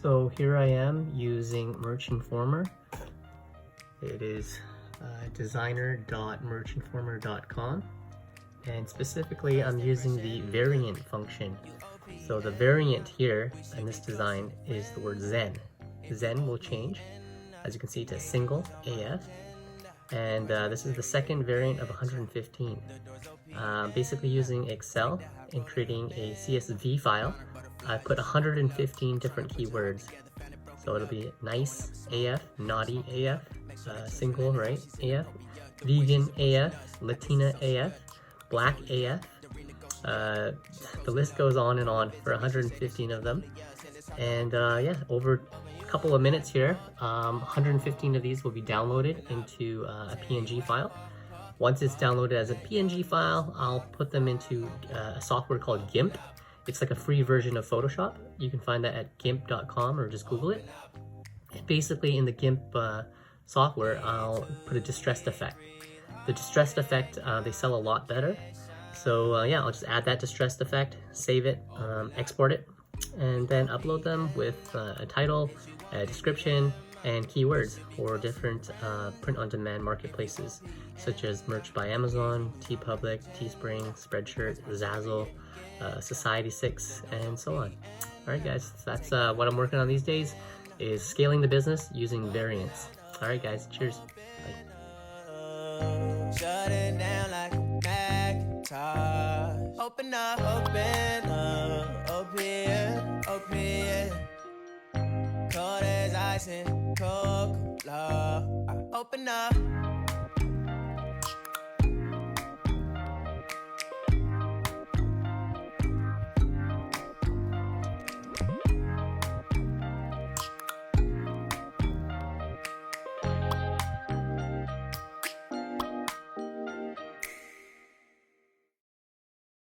So here I am using Merch Informer. It is designer.merchinformer.com, and specifically I'm using the variant function. So the variant here in this design is the word Zen. Zen will change, as you can see, to single AF, and this is the second variant of 115. Basically using Excel and creating a CSV file, I put 115 different keywords. So it'll be nice AF, naughty AF, single, right, AF, vegan AF, Latina AF, black AF. The list goes on and on for 115 of them. And yeah, over a couple of minutes here, 115 of these will be downloaded into a PNG file. Once it's downloaded as a PNG file, I'll put them into a software called Gimp. It's like a free version of Photoshop. You can find that at gimp.com or just Google it. And basically in the Gimp software, I'll put a distressed effect. The distressed effect, they sell a lot better. So yeah, I'll just add that distressed effect, save it, export it, and then upload them with a title, a description, and keywords for different print-on-demand marketplaces, such as Merch by Amazon, TeePublic, Teespring, Spreadshirt, Zazzle, Society6, and so on. Alright guys, so that's what I'm working on these days, is scaling the business using variants. Alright guys, cheers. Bye. Shut it down like Macintosh. Open up, open. Cold as ice and Coca-Cola. Open up.